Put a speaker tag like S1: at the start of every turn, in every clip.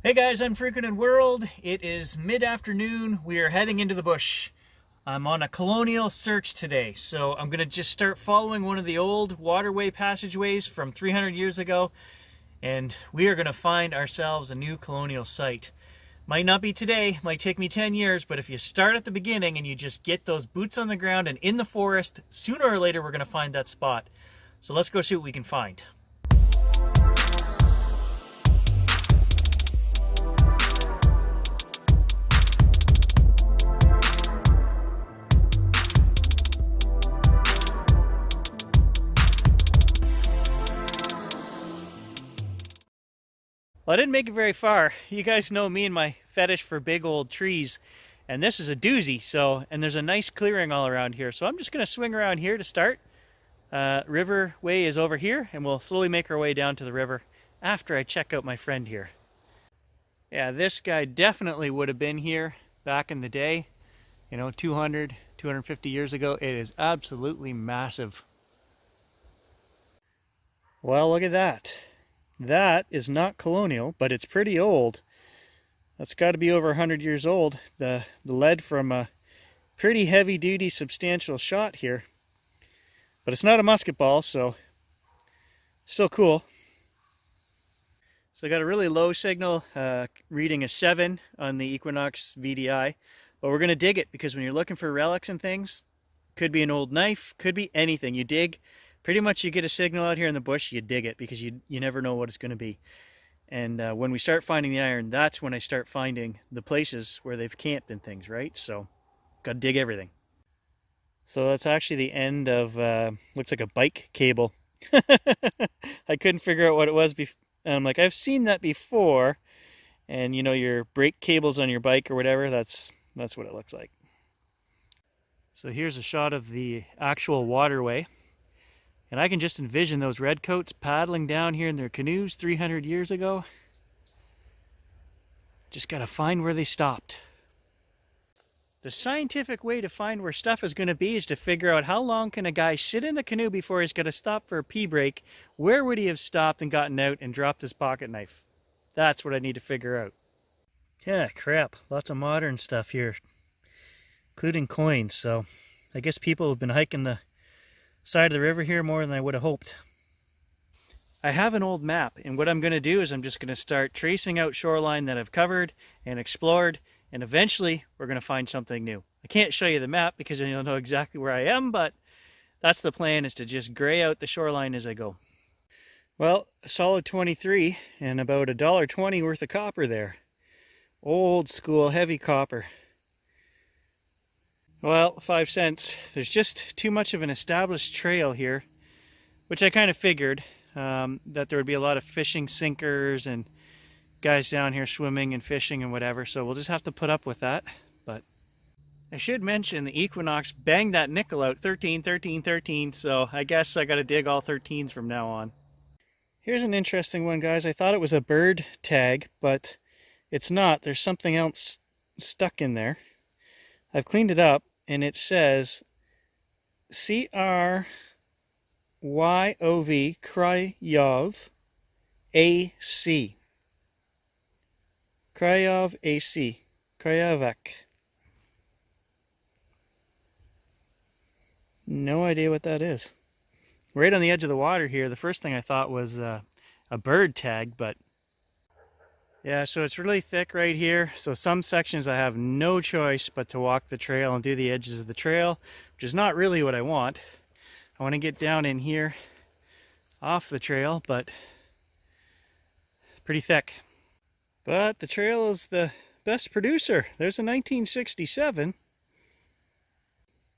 S1: Hey guys, I'm Freakin' World. It is mid-afternoon. We are heading into the bush. I'm on a colonial search today, so I'm gonna just start following one of the old waterway passageways from 300 years ago, and we are gonna find ourselves a new colonial site. Might not be today, might take me 10 years, but if you start at the beginning and you just get those boots on the ground and in the forest, sooner or later we're gonna find that spot. So let's go see what we can find. Well, I didn't make it very far. You guys know me and my fetish for big old trees, and this is a doozy, and there's a nice clearing all around here. So I'm just gonna swing around here to start. River way is over here, and we'll slowly make our way down to the river after I check out my friend here. Yeah, this guy definitely would have been here back in the day, 200, 250 years ago. It is absolutely massive. Well, look at that. That is not colonial, but it's pretty old. That's got to be over 100 years old. The lead from a pretty heavy-duty, substantial shot here. But it's not a musket ball, so still cool. So I got a really low signal, reading a 7 on the Equinox VDI. But we're going to dig it, because when you're looking for relics and things, could be an old knife, could be anything. You dig. Pretty much you get a signal out here in the bush, you dig it, because you never know what it's going to be. And when we start finding the iron, that's when I start finding the places where they've camped and things, right? So, got to dig everything. So that's actually the end of, looks like a bike cable. I couldn't figure out what it was. And I'm like, I've seen that before. And your brake cables on your bike or whatever, that's what it looks like. So here's a shot of the actual waterway. And I can just envision those redcoats paddling down here in their canoes 300 years ago. Just gotta find where they stopped. The scientific way to find where stuff is gonna be is to figure out how long can a guy sit in the canoe before he's gotta stop for a pee break. Where would he have stopped and gotten out and dropped his pocket knife? That's what I need to figure out. Yeah, crap. Lots of modern stuff here, including coins. So I guess people have been hiking the side of the river here more than I would have hoped. I have an old map, and what I'm going to do is I'm just going to start tracing out shoreline that I've covered and explored, and eventually we're going to find something new. I can't show you the map because then you'll know exactly where I am, but that's the plan, is to just gray out the shoreline as I go. Well, a solid 23 and about $1.20 worth of copper there. Old school heavy copper. Well, 5 cents. There's just too much of an established trail here, which I kind of figured, that there would be a lot of fishing sinkers and guys down here swimming and fishing and whatever, so we'll just have to put up with that. But I should mention the Equinox banged that nickel out 13, 13, 13, so I guess I got to dig all 13s from now on. Here's an interesting one, guys. I thought it was a bird tag, but it's not. There's something else stuck in there. I've cleaned it up. And it says CRYOV, Kryov AC. Kryov AC. Kryovak. No idea what that is. Right on the edge of the water here, the first thing I thought was a bird tag, but yeah, so it's really thick right here. So some sections I have no choice but to walk the trail and do the edges of the trail, which is not really what I want. I want to get down in here off the trail, but pretty thick. But the trail is the best producer. There's a 1967.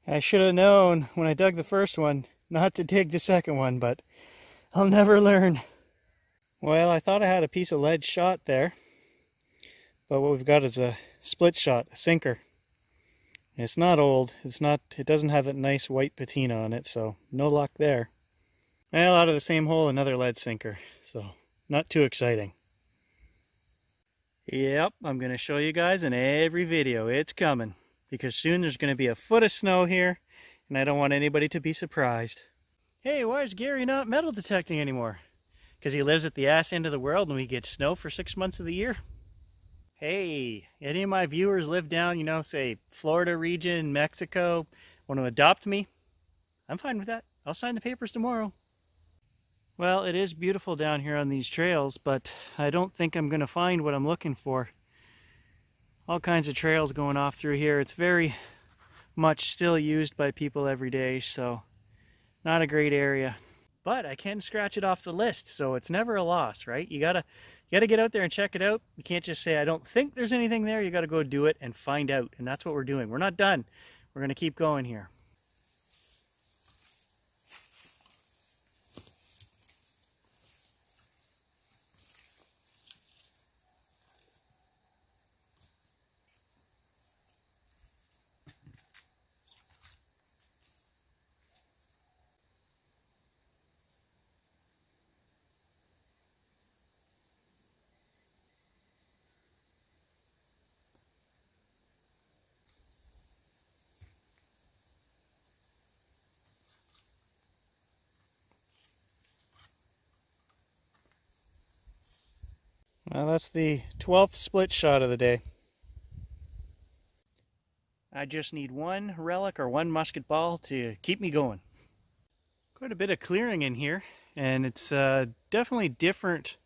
S1: I should have known when I dug the first one not to dig the second one, but I'll never learn. Well, I thought I had a piece of lead shot there, but what we've got is a split shot, a sinker. It's not old, it doesn't have that nice white patina on it, so no luck there. Well, out of the same hole, another lead sinker, so not too exciting. Yep, I'm going to show you guys in every video. It's coming, because soon there's going to be a foot of snow here, and I don't want anybody to be surprised. Hey, why is Gary not metal detecting anymore? Because he lives at the ass end of the world and we get snow for 6 months of the year? Hey, any of my viewers live down, say Florida region, Mexico, want to adopt me? I'm fine with that. I'll sign the papers tomorrow. Well, it is beautiful down here on these trails, but I don't think I'm going to find what I'm looking for. All kinds of trails going off through here. It's very much still used by people every day, so not a great area. But I can scratch it off the list, so it's never a loss, right? You gotta get out there and check it out. You can't just say, I don't think there's anything there. You gotta go do it and find out, and that's what we're doing. We're not done. We're gonna keep going here. Well, that's the 12th split shot of the day. I just need one relic or one musket ball to keep me going. Quite a bit of clearing in here, and it's definitely different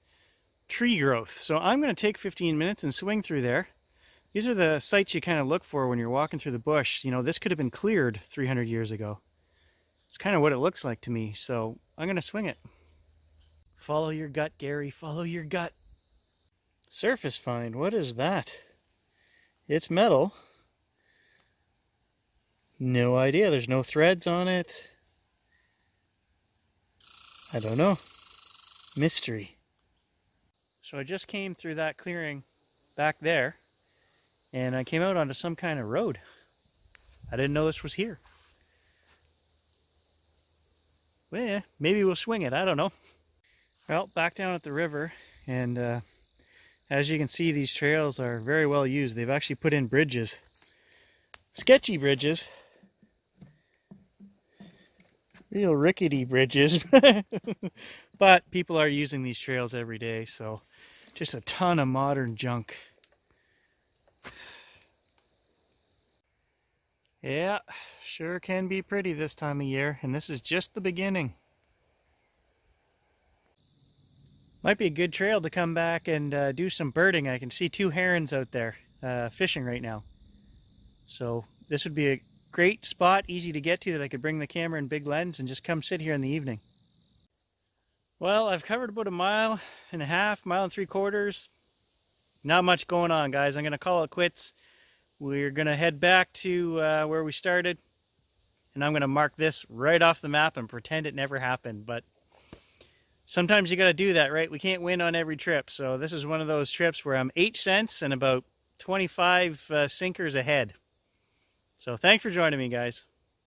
S1: tree growth. So I'm going to take 15 minutes and swing through there. These are the sites you kind of look for when you're walking through the bush. You know, this could have been cleared 300 years ago. It's kind of what it looks like to me, so I'm going to swing it. Follow your gut, Gary. Follow your gut. Surface find. What is that? It's metal. No idea. There's no threads on it. I don't know. Mystery. So I just came through that clearing back there, and I came out onto some kind of road. I didn't know this was here. Well, yeah, maybe we'll swing it. I don't know. Well, back down at the river, and as you can see, these trails are very well used. They've actually put in bridges. Sketchy bridges. Real rickety bridges. But people are using these trails every day, so just a ton of modern junk. Yeah, sure can be pretty this time of year, and this is just the beginning. Might be a good trail to come back and do some birding. I can see two herons out there fishing right now. So this would be a great spot, easy to get to, that I could bring the camera and big lens and just come sit here in the evening. Well, I've covered about 1.5 miles, 1.5 miles. Not much going on, guys. I'm going to call it quits. We're going to head back to where we started, and I'm going to mark this right off the map and pretend it never happened. But sometimes you got to do that, right? We can't win on every trip, so this is one of those trips where I'm 8 cents and about 25 sinkers ahead. So thanks for joining me, guys.